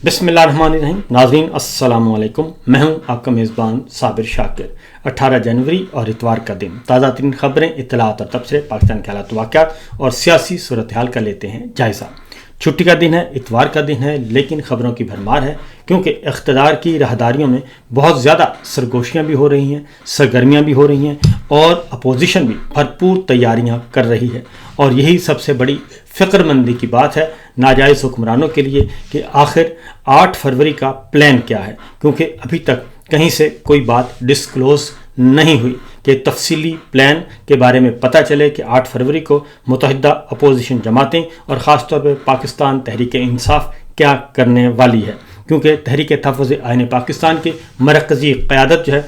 بسم اللہ الرحمن الرحیم. ناظرین السلام علیکم. میں ہوں آپ کا میزبان صابر شاکر. 18 جنوری اور اتوار کا دن. تازہ ترین خبریں، اطلاعات اور تبصرے، پاکستان کے حالات واقعات اور سیاسی صورتحال کا لیتے ہیں جائزہ. چھٹی کا دن ہے، اتوار کا دن ہے، لیکن خبروں کی بھرمار ہے کیونکہ اقتدار کی راہداریوں میں بہت زیادہ سرگوشیاں بھی ہو رہی ہیں، سرگرمیاں بھی ہو رہی ہیں اور اپوزیشن بھی بھرپور تیاریاں کر رہی ہے. اور یہی سب سے بڑی فکر مندی کی بات ہے ناجائز حکمرانوں کے لیے کہ آخر 8 فروری کا پلان کیا ہے، کیونکہ ابھی تک کہیں سے کوئی بات ڈسکلوز نہیں ہوئی کہ تفصیلی پلان کے بارے میں پتہ چلے کہ 8 فروری کو متحدہ اپوزیشن جماعتیں اور خاص طور پہ پاکستان تحریک انصاف کیا کرنے والی ہے. کیونکہ تحریک تحفظ آئین پاکستان کی مرکزی قیادت جو ہے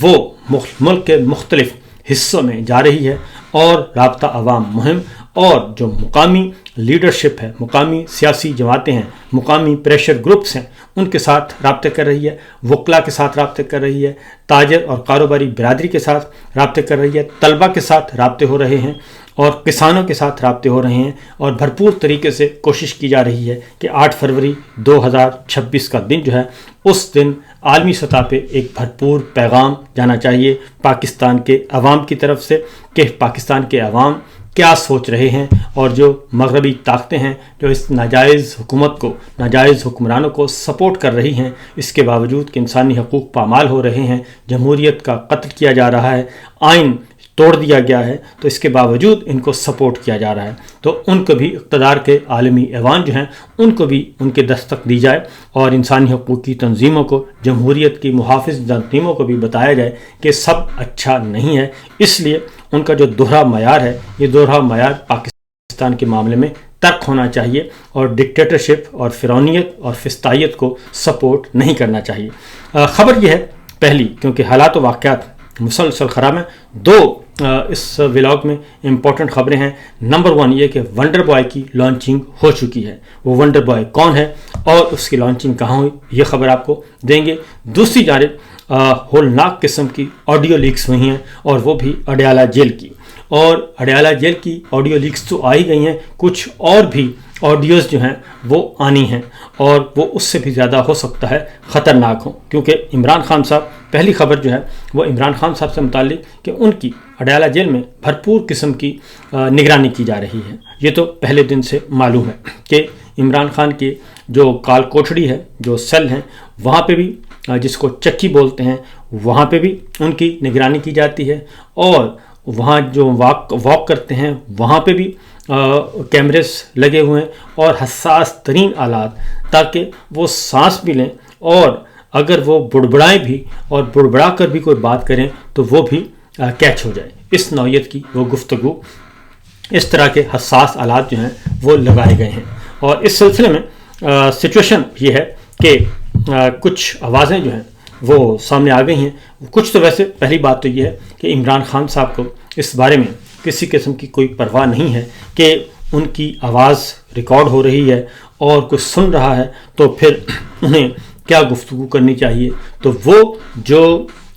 وہ ملک کے مختلف حصوں میں جا رہی ہے اور رابطہ عوام مہم اور جو مقامی لیڈرشپ ہے، مقامی سیاسی جماعتیں ہیں، مقامی پریشر گروپس ہیں، ان کے ساتھ رابطے کر رہی ہے، وکلاء کے ساتھ رابطے کر رہی ہے، تاجر اور کاروباری برادری کے ساتھ رابطے کر رہی ہے، طلبہ کے ساتھ رابطے ہو رہے ہیں اور کسانوں کے ساتھ رابطے ہو رہے ہیں. اور بھرپور طریقے سے کوشش کی جا رہی ہے کہ 8 فروری 2026 کا دن جو ہے اس دن عالمی سطح پہ ایک بھرپور پیغام جانا چاہیے پاکستان کے عوام کی طرف سے کہ پاکستان کے عوام کیا سوچ رہے ہیں اور جو مغربی طاقتیں ہیں جو اس ناجائز حکومت کو، ناجائز حکمرانوں کو سپورٹ کر رہی ہیں، اس کے باوجود کہ انسانی حقوق پامال ہو رہے ہیں، جمہوریت کا قتل کیا جا رہا ہے، آئین توڑ دیا گیا ہے، تو اس کے باوجود ان کو سپورٹ کیا جا رہا ہے. تو ان کو بھی اقتدار کے عالمی ایوان جو ہیں ان کو بھی ان کے دستک دی جائے اور انسانی حقوق کی تنظیموں کو، جمہوریت کی محافظ تنظیموں کو بھی بتایا جائے کہ سب اچھا نہیں ہے. اس لیے ان کا جو دوہرا معیار ہے، یہ دوہرا معیار پاکستان کے معاملے میں ترک ہونا چاہیے اور ڈکٹیٹرشپ اور فرعونیت اور فسطائیت کو سپورٹ نہیں کرنا چاہیے. خبر یہ ہے پہلی، کیونکہ حالات و واقعات مسلسل خراب ہیں. 2 اس ولاگ میں امپورٹنٹ خبریں ہیں. نمبر 1 یہ کہ ونڈر بوائے کی لانچنگ ہو چکی ہے. وہ ونڈر بوائے کون ہے اور اس کی لانچنگ کہاں ہوئی، یہ خبر آپ کو دیں گے. دوسری جانب ہولناک قسم کی آڈیو لیکس ہوئی ہیں اور وہ بھی اڈیالہ جیل کی. اور اڈیالہ جیل کی آڈیو لیکس تو آئی گئی ہیں، کچھ اور بھی آڈیوز جو ہیں وہ آنی ہیں اور وہ اس سے بھی زیادہ ہو سکتا ہے خطرناک ہوں. کیونکہ عمران خان صاحب، پہلی خبر جو ہے وہ عمران خان صاحب سے متعلق کہ ان کی اڈیالہ جیل میں بھرپور قسم کی نگرانی کی جا رہی ہے. یہ تو پہلے دن سے معلوم ہے کہ عمران خان کی جو کال کوٹھڑی ہے، جو سیل ہیں، وہاں پہ بھی، جس کو چکی بولتے ہیں، وہاں پہ بھی ان کی نگرانی کی جاتی ہے اور وہاں جو واک کرتے ہیں وہاں پہ بھی کیمرز لگے ہوئے ہیں اور حساس ترین آلات، تاکہ وہ سانس بھی لیں اور اگر وہ بڑبڑائیں بھی اور بڑبڑا کر بھی کوئی بات کریں تو وہ بھی کیچ ہو جائے. اس نوعیت کی وہ گفتگو، اس طرح کے حساس آلات جو ہیں وہ لگائے گئے ہیں. اور اس سلسلے میں سچویشن یہ ہے کہ کچھ آوازیں جو ہیں وہ سامنے آ گئی ہیں. کچھ تو ویسے پہلی بات تو یہ ہے کہ عمران خان صاحب کو اس بارے میں کسی قسم کی کوئی پرواہ نہیں ہے کہ ان کی آواز ریکارڈ ہو رہی ہے اور کوئی سن رہا ہے تو پھر انہیں کیا گفتگو کرنی چاہیے. تو وہ جو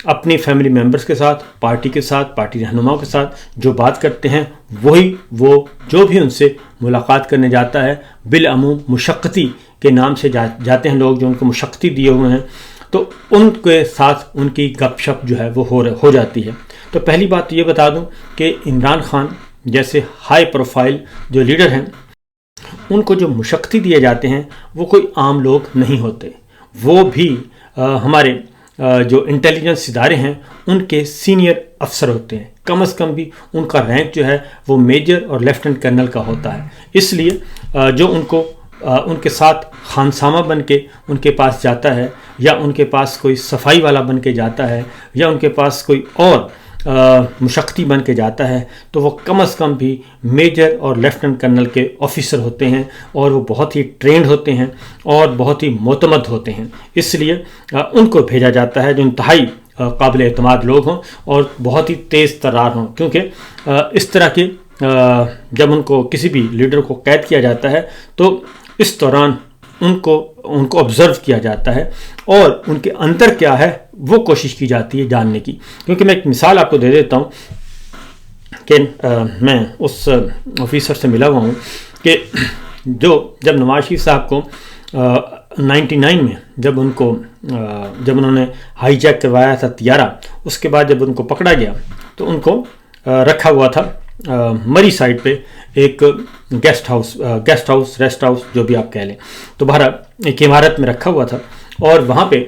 اپنی فیملی ممبرز کے ساتھ، پارٹی کے ساتھ، پارٹی رہنماؤں کے ساتھ جو بات کرتے ہیں، وہی وہ جو بھی ان سے ملاقات کرنے جاتا ہے، بالعموم مشقتی کے نام سے جاتے ہیں لوگ جو ان کو مشقتی دیے ہوئے ہیں، تو ان کے ساتھ ان کی گپ شپ جو ہے وہ ہو جاتی ہے. تو پہلی بات تو یہ بتا دوں کہ عمران خان جیسے ہائی پروفائل جو لیڈر ہیں، ان کو جو مشقتی دیے جاتے ہیں وہ کوئی عام لوگ نہیں ہوتے. وہ بھی ہمارے جو انٹیلیجنس ادارے ہیں ان کے سینئر افسر ہوتے ہیں. کم از کم بھی ان کا رینک جو ہے وہ میجر اور لیفٹنٹ کرنل کا ہوتا ہے. اس لیے جو ان کے ساتھ خانسامہ بن کے ان کے پاس جاتا ہے، یا ان کے پاس کوئی صفائی والا بن کے جاتا ہے، یا ان کے پاس کوئی اور مشقتی بن کے جاتا ہے، تو وہ کم از کم بھی میجر اور لیفٹنٹ کرنل کے آفیسر ہوتے ہیں اور وہ بہت ہی ٹرینڈ ہوتے ہیں اور بہت ہی معتمد ہوتے ہیں. اس لیے ان کو بھیجا جاتا ہے جو انتہائی قابل اعتماد لوگ ہوں اور بہت ہی تیز ترار ہوں. کیونکہ اس طرح کے جب ان کو کسی بھی لیڈر کو قید کیا جاتا ہے تو اس دوران ان کو آبزرو کیا جاتا ہے اور ان کے اندر کیا ہے وہ کوشش کی جاتی ہے جاننے کی. کیونکہ میں ایک مثال آپ کو دے دیتا ہوں کہ میں اس آفیسر سے ملا ہوا ہوں کہ جو جب نواز شریف صاحب کو 99 میں جب انہوں نے ہائی جیک کروایا تھا طیارہ، اس کے بعد جب ان کو پکڑا گیا تو ان کو رکھا ہوا تھا مری سائڈ پہ ایک ریسٹ ہاؤس جو بھی آپ کہہ لیں، تو بہرحال ایک عمارت میں رکھا ہوا تھا، اور وہاں پہ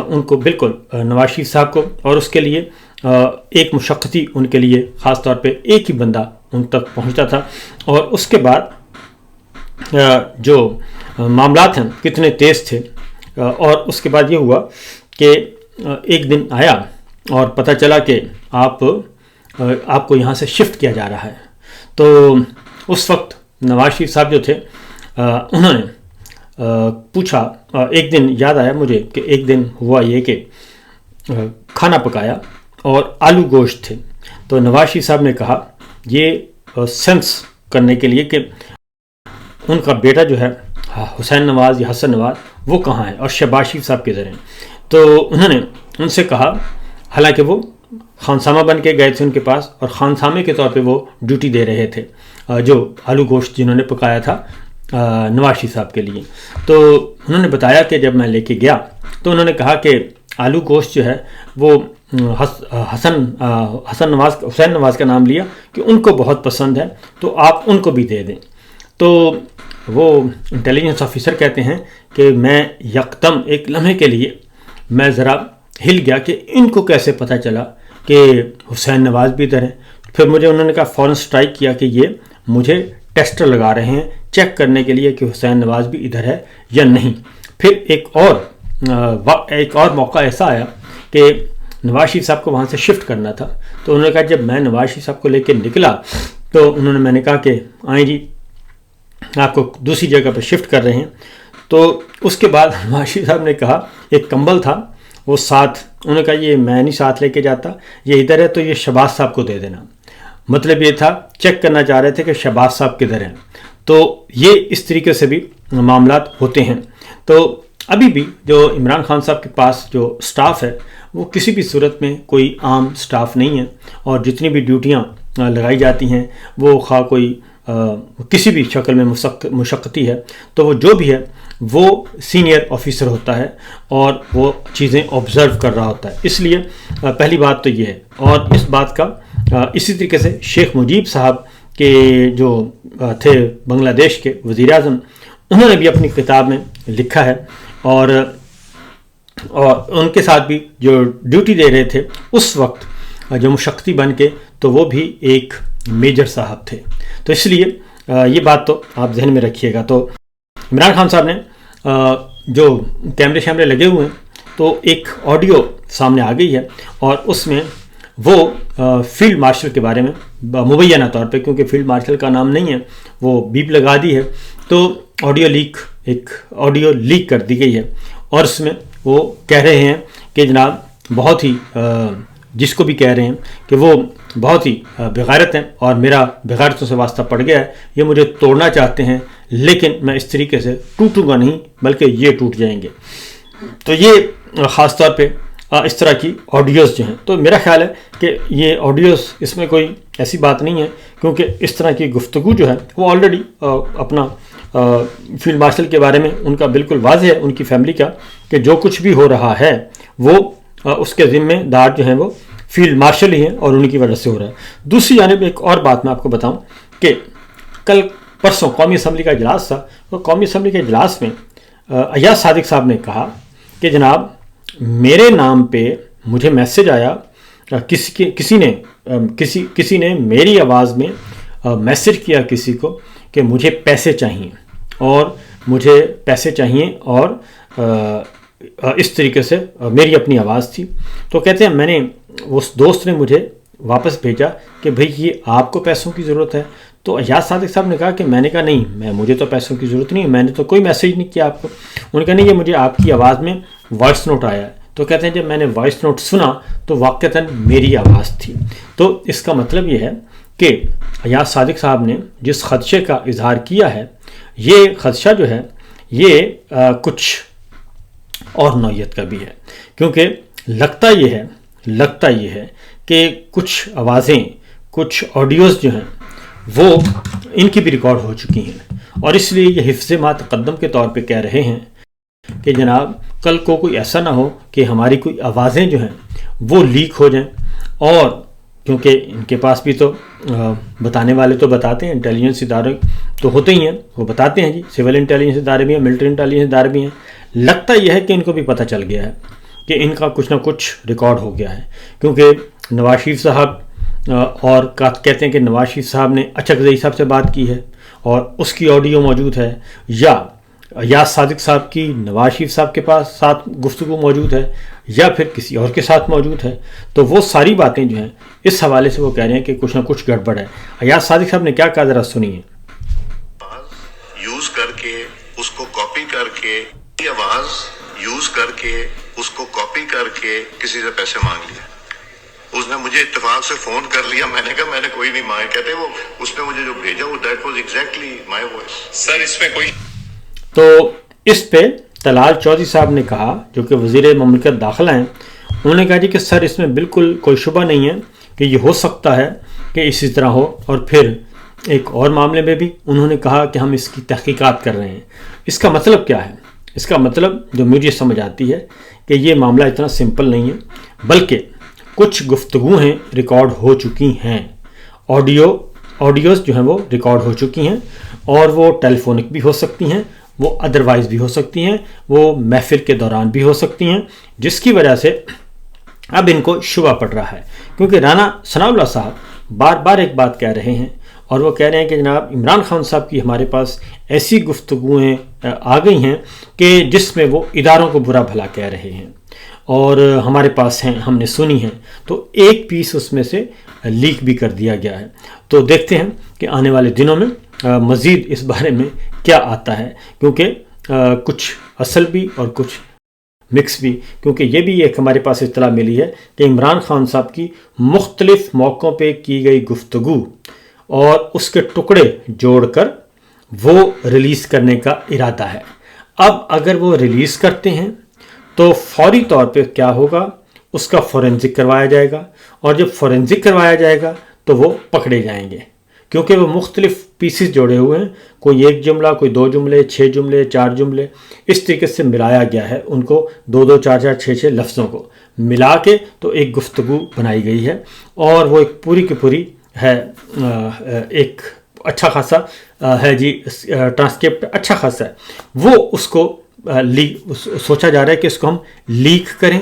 ان کو بالکل نواز شریف صاحب کو، اور اس کے لیے ایک مشقتی ان کے لیے خاص طور پہ ایک ہی بندہ ان تک پہنچتا تھا، اور اس کے بعد جو معاملات ہیں کتنے تیز تھے، اور اس کے بعد یہ ہوا کہ ایک دن آیا اور پتہ چلا کہ آپ کو یہاں سے شفٹ کیا جا رہا ہے. تو اس وقت نواز شریف صاحب جو تھے انہوں نے پوچھا، ایک دن یاد آیا مجھے کہ ایک دن ہوا یہ کہ کھانا پکایا اور آلو گوشت تھے، تو نواز شریف صاحب نے کہا یہ سینس کرنے کے لیے کہ ان کا بیٹا جو ہے حسین نواز یا حسن نواز وہ کہاں ہے اور شہباز شریف صاحب کدھر ہیں. تو انہوں نے ان سے کہا، حالانکہ وہ خانسامہ بن کے گئے تھے ان کے پاس، اور خانسامے کے طور پہ وہ ڈیوٹی دے رہے تھے جو آلو گوشت جنہوں نے پکایا تھا نواز شریف صاحب کے لیے. تو انہوں نے بتایا کہ جب میں لے کے گیا تو انہوں نے کہا کہ آلو گوشت جو ہے وہ حسین نواز کا نام لیا کہ ان کو بہت پسند ہے، تو آپ ان کو بھی دے دیں. تو وہ انٹیلیجنس آفیسر کہتے ہیں کہ میں یکدم ایک لمحے کے لیے میں ذرا ہل گیا کہ ان کو کیسے پتہ چلا کہ حسین نواز بھی ادھر ہیں. پھر مجھے انہوں نے کہا، فوراً سٹرائک کیا کہ یہ مجھے ٹیسٹر لگا رہے ہیں چیک کرنے کے لیے کہ حسین نواز بھی ادھر ہے یا نہیں. پھر ایک اور موقع ایسا آیا کہ نواز شریف صاحب کو وہاں سے شفٹ کرنا تھا. تو انہوں نے کہا جب میں نواز شریف صاحب کو لے کے نکلا تو میں نے کہا کہ آئیں جی آپ کو دوسری جگہ پہ شفٹ کر رہے ہیں. تو اس کے بعد نواز شریف صاحب نے کہا، ایک کمبل تھا وہ ساتھ، انہوں نے کہا یہ میں نہیں ساتھ لے کے جاتا، یہ ادھر ہے تو یہ شہباز صاحب کو دے دینا. مطلب یہ تھا چیک کرنا چاہ رہے تھے کہ شہباز صاحب کدھر ہیں. تو یہ اس طریقے سے بھی معاملات ہوتے ہیں. تو ابھی بھی جو عمران خان صاحب کے پاس جو سٹاف ہے وہ کسی بھی صورت میں کوئی عام سٹاف نہیں ہے، اور جتنی بھی ڈیوٹیاں لگائی جاتی ہیں وہ خواہ کوئی کسی بھی شکل میں مشقتی ہے تو وہ جو بھی ہے وہ سینئر آفیسر ہوتا ہے اور وہ چیزیں آبزرو کر رہا ہوتا ہے. اس لیے پہلی بات تو یہ ہے. اور اس بات کا اسی طریقے سے شیخ مجیب صاحب کے جو تھے بنگلہ دیش کے وزیر اعظم، انہوں نے بھی اپنی کتاب میں لکھا ہے، اور ان کے ساتھ بھی جو ڈیوٹی دے رہے تھے اس وقت جو مشقتی بن کے، تو وہ بھی ایک میجر صاحب تھے. تو اس لیے یہ بات تو آپ ذہن میں رکھیے گا. تو عمران خان صاحب نے جو کیمرے شیمرے لگے ہوئے ہیں تو ایک آڈیو سامنے آ گئی ہے، اور اس میں وہ فیلڈ مارشل کے بارے میں مبینہ طور پہ، کیونکہ فیلڈ مارشل کا نام نہیں ہے، وہ بیپ لگا دی ہے، تو آڈیو لیک کر دی گئی ہے. اور اس میں وہ کہہ رہے ہیں کہ جناب بہت ہی جس کو بھی کہہ رہے ہیں کہ وہ بہت ہی بغیرت ہیں اور میرا بغیرتوں سے واسطہ پڑ گیا ہے، یہ مجھے توڑنا چاہتے ہیں لیکن میں اس طریقے سے ٹوٹوں گا نہیں بلکہ یہ ٹوٹ جائیں گے. تو یہ خاص طور پہ اس طرح کی آڈیوز جو ہیں، تو میرا خیال ہے کہ یہ آڈیوز اس میں کوئی ایسی بات نہیں ہے، کیونکہ اس طرح کی گفتگو جو ہے وہ آلریڈی اپنا فیلڈ مارشل کے بارے میں ان کا بالکل واضح ہے، ان کی فیملی کا، کہ جو کچھ بھی ہو رہا ہے وہ اس کے ذمہ دار جو ہیں وہ فیلڈ مارشل ہی ہیں اور ان کی وجہ سے ہو رہا ہے. دوسری جانب ایک اور بات میں آپ کو بتاؤں کہ کل پرسوں قومی اسمبلی کا اجلاس تھا، اور قومی اسمبلی کے اجلاس میں ایاز صادق صاحب نے کہا کہ جناب میرے نام پہ مجھے میسج آیا، کسی نے میری آواز میں میسج کیا کسی کو کہ مجھے پیسے چاہیے اور اس طریقے سے میری اپنی آواز تھی. تو کہتے ہیں میں نے، اس دوست نے مجھے واپس بھیجا کہ بھئی یہ آپ کو پیسوں کی ضرورت ہے. تو ایاز صادق صاحب نے کہا کہ میں نے کہا نہیں، مجھے تو پیسوں کی ضرورت نہیں، میں نے تو کوئی میسج نہیں کیا آپ کو. انہوں نے کہا نہیں، یہ مجھے آپ کی آواز میں وائس نوٹ آیا ہے. تو کہتے ہیں جب میں نے وائس نوٹ سنا تو واقعتاً میری آواز تھی. تو اس کا مطلب یہ ہے کہ ایاز صادق صاحب نے جس خدشے کا اظہار کیا ہے، یہ خدشہ جو ہے یہ کچھ اور نوعیت کا بھی ہے، کیونکہ لگتا یہ ہے کہ کچھ آوازیں، کچھ آڈیوز جو ہیں وہ ان کی بھی ریکارڈ ہو چکی ہیں، اور اس لیے یہ حفظ ما تقدم کے طور پہ کہہ رہے ہیں کہ جناب کل کو کوئی ایسا نہ ہو کہ ہماری کوئی آوازیں جو ہیں وہ لیک ہو جائیں، اور کیونکہ ان کے پاس بھی تو بتانے والے تو بتاتے ہیں، انٹیلیجنس ادارے تو ہوتے ہی ہیں، وہ بتاتے ہیں جی، سول انٹیلیجنس ادارے بھی ہیں، ملٹری انٹیلیجنس ادارے بھی ہیں۔ لگتا یہ ہے کہ ان کو بھی پتہ چل گیا ہے کہ ان کا کچھ نہ کچھ ریکارڈ ہو گیا ہے، کیونکہ نواز شریف صاحب اور کہتے ہیں کہ نواز شریف صاحب نے اچکزئی صاحب سے بات کی ہے اور اس کی آڈیو موجود ہے، یا یاز صادق صاحب کی نواز شریف صاحب کے پاس ساتھ گفتگو موجود ہے، یا پھر کسی اور کے ساتھ موجود ہے۔ تو وہ ساری باتیں جو ہیں اس حوالے سے وہ کہہ رہے ہیں کہ کچھ نہ کچھ گڑبڑ ہے۔ یاز صادق صاحب نے کیا کہا، ذرا سنیے۔ یوز کر کے اس کو کاپی کر کے، آواز یوز کر کے اس کو کاپی کر کے کسی سے پیسے مانگ لیا۔ اس نے مجھے اتفاق سے فون کر لیا، میں نے کہا میں نے کوئی نہیں مانگے، کہتے وہ اس نے مجھے جو بھیجا وہ that was exactly my voice. Sir اس میں کوئی، تو اس پہ طلال چودھری صاحب نے کہا، جو کہ وزیر مملکت داخلہ ہیں، انہوں نے کہا جی کہ سر اس میں بالکل کوئی شبہ نہیں ہے کہ یہ ہو سکتا ہے کہ اسی طرح ہو، اور پھر ایک اور معاملے میں بھی انہوں نے کہا کہ ہم اس کی تحقیقات کر رہے ہیں۔ اس کا مطلب کیا ہے؟ اس کا مطلب جو مجھے سمجھ آتی ہے کہ یہ معاملہ اتنا سمپل نہیں ہے، بلکہ کچھ گفتگو ہیں ریکارڈ ہو چکی ہیں، آڈیوز جو ہیں وہ ریکارڈ ہو چکی ہیں، اور وہ ٹیلی فونک بھی ہو سکتی ہیں، وہ ادروائز بھی ہو سکتی ہیں، وہ محفل کے دوران بھی ہو سکتی ہیں، جس کی وجہ سے اب ان کو شبہ پڑ رہا ہے، کیونکہ رانا ثناء اللہ صاحب بار بار ایک بات کہہ رہے ہیں، اور وہ کہہ رہے ہیں کہ جناب عمران خان صاحب کی ہمارے پاس ایسی گفتگویں آ گئی ہیں کہ جس میں وہ اداروں کو برا بھلا کہہ رہے ہیں، اور ہمارے پاس ہیں، ہم نے سنی ہیں، تو ایک پیس اس میں سے لیک بھی کر دیا گیا ہے۔ تو دیکھتے ہیں کہ آنے والے دنوں میں مزید اس بارے میں کیا آتا ہے، کیونکہ کچھ اصل بھی اور کچھ مکس بھی، کیونکہ یہ بھی ایک ہمارے پاس اطلاع ملی ہے کہ عمران خان صاحب کی مختلف موقعوں پہ کی گئی گفتگو اور اس کے ٹکڑے جوڑ کر وہ ریلیز کرنے کا ارادہ ہے۔ اب اگر وہ ریلیز کرتے ہیں تو فوری طور پہ کیا ہوگا، اس کا فورینزک کروایا جائے گا، اور جب فورینزک کروایا جائے گا تو وہ پکڑے جائیں گے، کیونکہ وہ مختلف پیسز جوڑے ہوئے ہیں، کوئی ایک جملہ، کوئی دو جملے، 6 جملے، 4 جملے، اس طریقے سے ملایا گیا ہے ان کو، 2 4 6 لفظوں کو ملا کے تو ایک گفتگو بنائی گئی ہے، اور وہ ایک پوری کی پوری ہے، ایک اچھا خاصا ہے جی، ٹرانسکرپٹ اچھا خاصا ہے، وہ اس کو سوچا جا رہا ہے کہ اس کو ہم لیک کریں،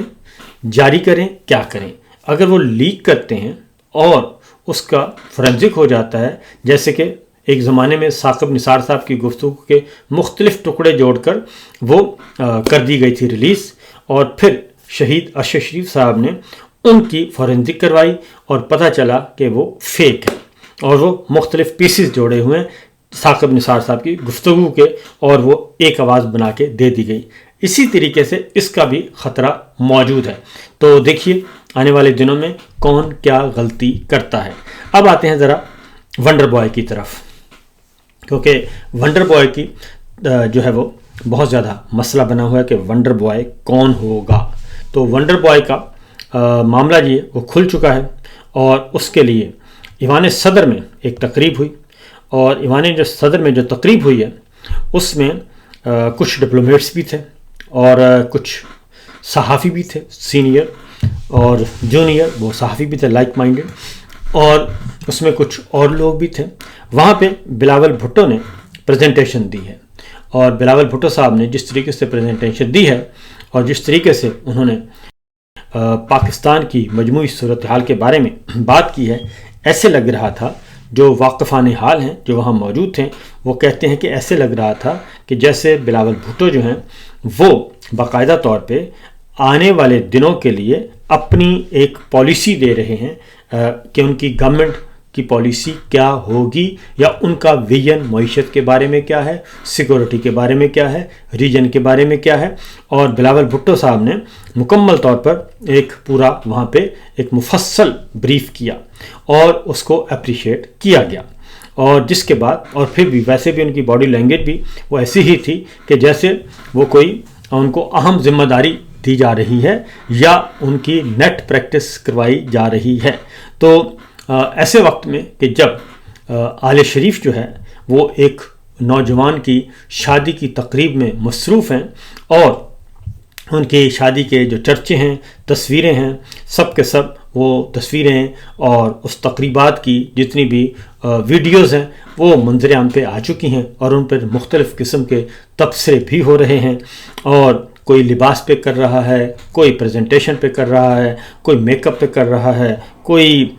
جاری کریں، کیا کریں۔ اگر وہ لیک کرتے ہیں اور اس کا فورینزک ہو جاتا ہے، جیسے کہ ایک زمانے میں ثاقب نثار صاحب کی گفتگو کے مختلف ٹکڑے جوڑ کر وہ کر دی گئی تھی ریلیز، اور پھر شہید ارشد شریف صاحب نے ان کی فورینزک کروائی اور پتہ چلا کہ وہ فیک ہے، اور وہ مختلف پیسز جوڑے ہوئے ہیں ثاقب نثار صاحب کی گفتگو کے، اور وہ ایک آواز بنا کے دے دی گئی۔ اسی طریقے سے اس کا بھی خطرہ موجود ہے۔ تو دیکھیے آنے والے دنوں میں کون کیا غلطی کرتا ہے۔ اب آتے ہیں ذرا ونڈر بوائے کی طرف، کیونکہ ونڈر بوائے کی جو ہے وہ بہت زیادہ مسئلہ بنا ہوا ہے کہ ونڈر بوائے کون ہوگا۔ تو ونڈر بوائے کا معاملہ یہ وہ کھل چکا ہے، اور اس کے لیے ایوان صدر میں ایک تقریب ہوئی، اور ایوان صدر میں جو تقریب ہوئی ہے اس میں کچھ ڈپلومیٹس بھی تھے اور کچھ صحافی بھی تھے، سینئر اور جونیئر، وہ صحافی بھی تھے لائک مائنڈڈ، اور اس میں کچھ اور لوگ بھی تھے۔ وہاں پہ بلاول بھٹو نے پریزنٹیشن دی ہے، اور بلاول بھٹو صاحب نے جس طریقے سے پریزنٹیشن دی ہے اور جس طریقے سے انہوں نے پاکستان کی مجموعی صورتحال کے بارے میں بات کی ہے، ایسے لگ رہا تھا، جو واقفان حال ہیں جو وہاں موجود تھے وہ کہتے ہیں کہ ایسے لگ رہا تھا کہ جیسے بلاول بھٹو جو ہیں وہ باقاعدہ طور پہ آنے والے دنوں کے لیے اپنی ایک پالیسی دے رہے ہیں کہ ان کی گورنمنٹ کی پالیسی کیا ہوگی، یا ان کا ویژن معیشت کے بارے میں کیا ہے، سیکورٹی کے بارے میں کیا ہے، ریجن کے بارے میں کیا ہے۔ اور بلاول بھٹو صاحب نے مکمل طور پر ایک پورا وہاں پہ ایک مفصل بریف کیا، اور اس کو اپریشیٹ کیا گیا، اور جس کے بعد اور پھر بھی ویسے بھی ان کی باڈی لینگویج بھی وہ ایسی ہی تھی کہ جیسے وہ کوئی ان کو اہم ذمہ داری دی جا رہی ہے یا ان کی نیٹ پریکٹس کروائی جا رہی ہے۔ تو ایسے وقت میں کہ جب آل شریف جو ہے وہ ایک نوجوان کی شادی کی تقریب میں مصروف ہیں، اور ان کی شادی کے جو چرچے ہیں، تصویریں ہیں، سب کے سب وہ تصویریں اور اس تقریبات کی جتنی بھی ویڈیوز ہیں وہ منظر عام پہ آ چکی ہیں، اور ان پر مختلف قسم کے تبصرے بھی ہو رہے ہیں، اور کوئی لباس پہ کر رہا ہے، کوئی پریزنٹیشن پہ کر رہا ہے، کوئی میک اپ پہ کر رہا ہے، کوئی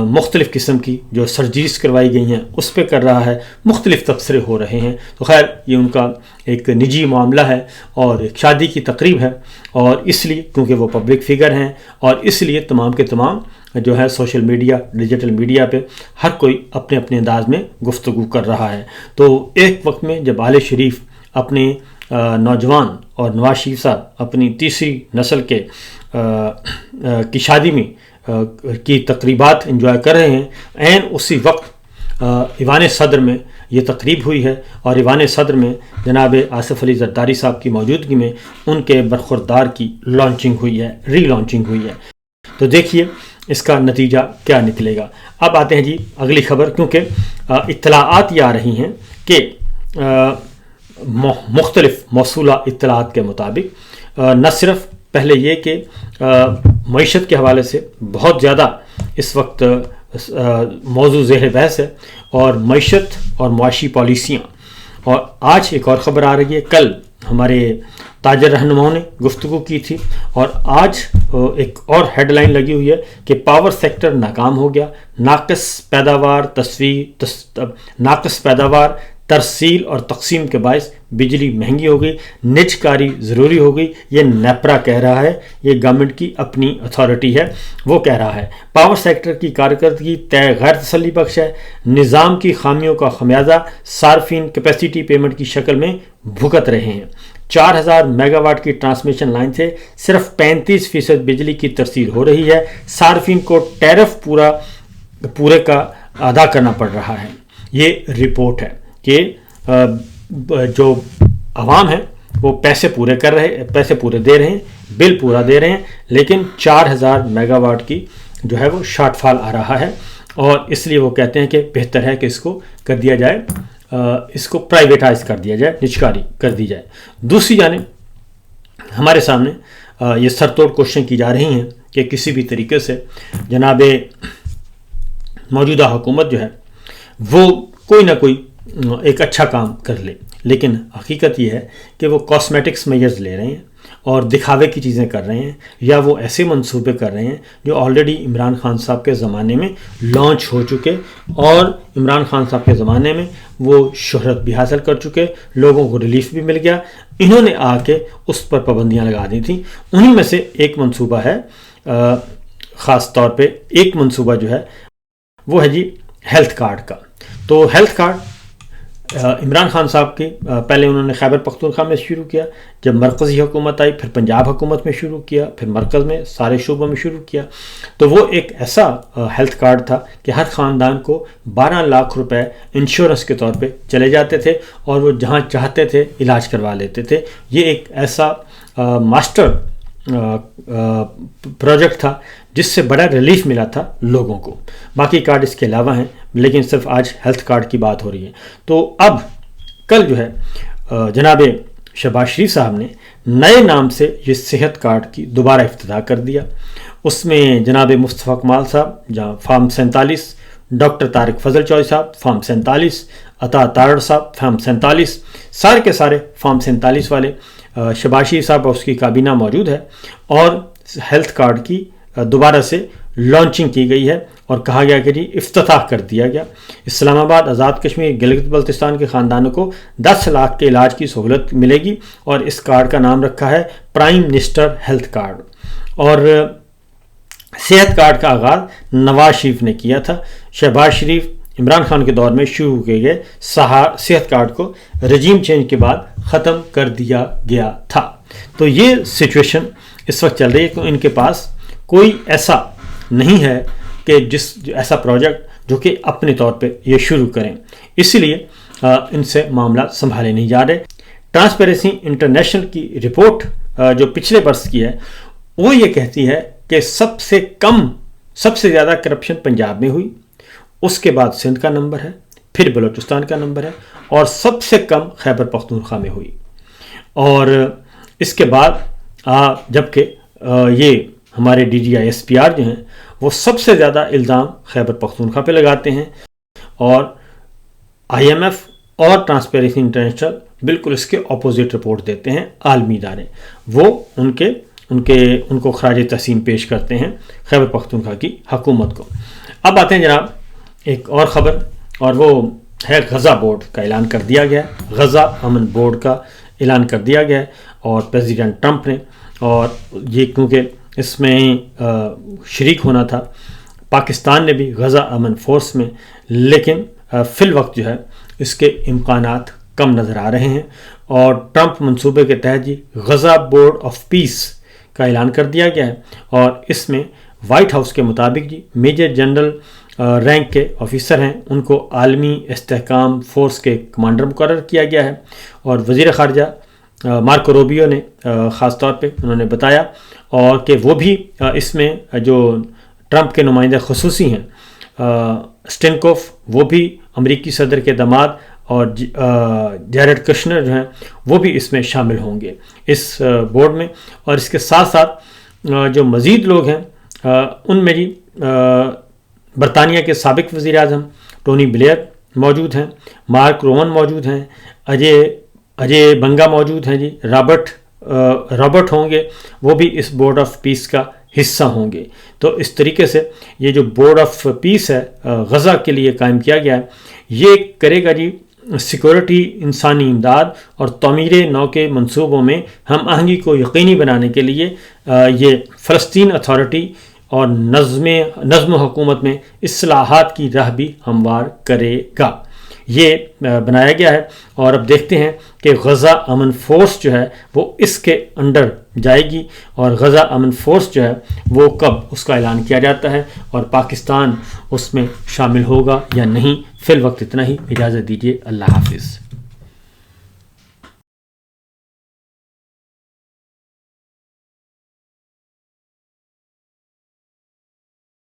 مختلف قسم کی جو سرجریز کروائی گئی ہیں اس پہ کر رہا ہے، مختلف تبصرے ہو رہے ہیں۔ تو خیر یہ ان کا ایک نجی معاملہ ہے اور ایک شادی کی تقریب ہے، اور اس لیے کیونکہ وہ پبلک فگر ہیں، اور اس لیے تمام کے تمام جو ہے سوشل میڈیا، ڈیجیٹل میڈیا پہ ہر کوئی اپنے اپنے انداز میں گفتگو کر رہا ہے۔ تو ایک وقت میں جب آل شریف اپنے نوجوان اور نواز شریف صاحب اپنی تیسری نسل کے کی شادی میں کی تقریبات انجوائے کر رہے ہیں، عین اسی وقت ایوان صدر میں یہ تقریب ہوئی ہے، اور ایوان صدر میں جناب آصف علی زرداری صاحب کی موجودگی میں ان کے برخوردار کی لانچنگ ہوئی ہے، ری لانچنگ ہوئی ہے۔ تو دیکھیے اس کا نتیجہ کیا نکلے گا۔ اب آتے ہیں جی اگلی خبر، کیونکہ اطلاعات یہ آ رہی ہیں کہ مختلف موصولہ اطلاعات کے مطابق نہ صرف پہلے یہ کہ معیشت کے حوالے سے بہت زیادہ اس وقت موضوع زیر بحث ہے، اور معیشت اور معاشی پالیسیاں، اور آج ایک اور خبر آ رہی ہے، کل ہمارے تاجر رہنماؤں نے گفتگو کی تھی، اور آج ایک اور ہیڈ لائن لگی ہوئی ہے کہ پاور سیکٹر ناکام ہو گیا، ناقص پیداوار ترسیل اور تقسیم کے باعث بجلی مہنگی ہو گئی، نج کاری ضروری ہو گئی۔ یہ نیپرا کہہ رہا ہے، یہ گورنمنٹ کی اپنی اتھارٹی ہے، وہ کہہ رہا ہے پاور سیکٹر کی کارکردگی طے غیر تسلی بخش ہے، نظام کی خامیوں کا خمیازہ صارفین کیپیسٹی پیمنٹ کی شکل میں بھگت رہے ہیں۔ 4000 میگا واٹ کی ٹرانسمیشن لائن سے صرف 35% بجلی کی ترسیل ہو رہی ہے، صارفین کو ٹیرف پورے کا ادا کرنا پڑ رہا ہے۔ یہ رپورٹ ہے کہ جو عوام ہے وہ پیسے پورے دے رہے ہیں، بل پورا دے رہے ہیں، لیکن 4000 میگا واٹ کی جو ہے وہ شارٹ فال آ رہا ہے، اور اس لیے وہ کہتے ہیں کہ بہتر ہے کہ اس کو کر دیا جائے، اس کو پرائیویٹائز کر دیا جائے، نجکاری کر دی جائے۔ دوسری جانب ہمارے سامنے یہ سر توڑ کوششیں کی جا رہی ہیں کہ کسی بھی طریقے سے جناب موجودہ حکومت جو ہے وہ کوئی نہ کوئی ایک اچھا کام کر لے، لیکن حقیقت یہ ہے کہ وہ کاسمیٹکس میجرز لے رہے ہیں اور دکھاوے کی چیزیں کر رہے ہیں، یا وہ ایسے منصوبے کر رہے ہیں جو آلریڈی عمران خان صاحب کے زمانے میں لانچ ہو چکے، اور عمران خان صاحب کے زمانے میں وہ شہرت بھی حاصل کر چکے، لوگوں کو ریلیف بھی مل گیا، انہوں نے آ کے اس پر پابندیاں لگا دی تھیں۔ انہی میں سے ایک منصوبہ ہے، خاص طور پہ ایک منصوبہ جو ہے وہ ہے جی ہیلتھ کارڈ کا۔ تو ہیلتھ کارڈ عمران خان صاحب کے پہلے انہوں نے خیبر پختونخوا میں شروع کیا، جب مرکزی حکومت آئی پھر پنجاب حکومت میں شروع کیا، پھر مرکز میں سارے شعبوں میں شروع کیا۔ تو وہ ایک ایسا ہیلتھ کارڈ تھا کہ ہر خاندان کو 12 لاکھ روپے انشورنس کے طور پہ چلے جاتے تھے، اور وہ جہاں چاہتے تھے علاج کروا لیتے تھے۔ یہ ایک ایسا ماسٹر پروجیکٹ تھا جس سے بڑا ریلیف ملا تھا لوگوں کو۔ باقی کارڈ اس کے علاوہ ہیں، لیکن صرف آج ہیلتھ کارڈ کی بات ہو رہی ہے۔ تو اب کل جو ہے جناب شہباز شریف صاحب نے نئے نام سے یہ صحت کارڈ کی دوبارہ افتتاح کر دیا۔ اس میں جناب مصطفیٰ کمال صاحب جہاں فارم 47، ڈاکٹر طارق فضل چوہدری صاحب فارم 47، عطا تارڑ صاحب فارم 47، سارے کے سارے فارم 47 والے، شہباز شریف صاحب اور اس کی کابینہ موجود ہے، اور ہیلتھ کارڈ کی دوبارہ سے لانچنگ کی گئی ہے، اور کہا گیا کہ جی افتتاح کر دیا گیا۔ اسلام آباد، آزاد کشمیر، گلگت بلتستان کے خاندانوں کو 10 لاکھ کے علاج کی سہولت ملے گی، اور اس کارڈ کا نام رکھا ہے پرائم منسٹر ہیلتھ کارڈ۔ اور صحت کارڈ کا آغاز نواز شریف نے کیا تھا۔ شہباز شریف عمران خان کے دور میں شروع کیے گئے صحت کارڈ کو رجیم چینج کے بعد ختم کر دیا گیا تھا۔ تو یہ سچویشن اس وقت چل رہی ہے کہ ان کے پاس کوئی ایسا نہیں ہے کہ ایسا پروجیکٹ جو کہ اپنے طور پہ یہ شروع کریں، اسی لیے ان سے معاملات سنبھالے نہیں جا رہے۔ ٹرانسپیرنسی انٹرنیشنل کی رپورٹ جو پچھلے برس کی ہے وہ یہ کہتی ہے کہ سب سے زیادہ کرپشن پنجاب میں ہوئی، اس کے بعد سندھ کا نمبر ہے، پھر بلوچستان کا نمبر ہے، اور سب سے کم خیبر پختونخوا میں ہوئی۔ اور اس کے بعد جبکہ یہ ہمارے DGISPR جو ہیں وہ سب سے زیادہ الزام خیبر پختونخوا پہ لگاتے ہیں، اور IMF اور ٹرانسپیرنسی انٹرنیشنل بالکل اس کے اپوزٹ رپورٹ دیتے ہیں۔ عالمی ادارے وہ ان کو خراج تحسین پیش کرتے ہیں خیبر پختونخوا کی حکومت کو۔ اب آتے ہیں جناب ایک اور خبر، اور وہ ہے غزہ بورڈ کا اعلان کر دیا گیا ہے۔ غزہ امن بورڈ کا اعلان کر دیا گیا ہے، اور پریزیڈنٹ ٹرمپ نے، اور یہ کیونکہ اس میں شریک ہونا تھا پاکستان نے بھی غزہ امن فورس میں، لیکن فی الوقت جو ہے اس کے امکانات کم نظر آ رہے ہیں، اور ٹرمپ منصوبے کے تحت جی غزہ بورڈ آف پیس کا اعلان کر دیا گیا ہے، اور اس میں وائٹ ہاؤس کے مطابق جی میجر جنرل رینک کے آفیسر ہیں، ان کو عالمی استحکام فورس کے کمانڈر مقرر کیا گیا ہے۔ اور وزیر خارجہ مارکو روبیو نے خاص طور پہ انہوں نے بتایا، اور کہ وہ بھی اس میں جو ٹرمپ کے نمائندہ خصوصی ہیں اسٹینکوف، وہ بھی امریکی صدر کے داماد، اور جیرڈ کشنر جو ہیں وہ بھی اس میں شامل ہوں گے اس بورڈ میں۔ اور اس کے ساتھ ساتھ جو مزید لوگ ہیں ان میں جی برطانیہ کے سابق وزیر اعظم ٹونی بلیئر موجود ہیں، مارک روون موجود ہیں، اجے بنگا موجود ہیں جی، رابرٹ ہوں گے، وہ بھی اس بورڈ آف پیس کا حصہ ہوں گے۔ تو اس طریقے سے یہ جو بورڈ آف پیس ہے غزہ کے لیے قائم کیا گیا ہے، یہ کرے گا جی سیکورٹی، انسانی امداد اور تعمیر نو کے منصوبوں میں ہم آہنگی کو یقینی بنانے کے لیے یہ فلسطین اتھارٹی اور نظم و حکومت میں اصلاحات کی راہ بھی ہموار کرے گا، یہ بنایا گیا ہے۔ اور اب دیکھتے ہیں کہ غزہ امن فورس جو ہے وہ اس کے انڈر جائے گی، اور غزہ امن فورس جو ہے وہ کب اس کا اعلان کیا جاتا ہے، اور پاکستان اس میں شامل ہوگا یا نہیں۔ فی الوقت اتنا ہی، اجازت دیجیے، اللہ حافظ۔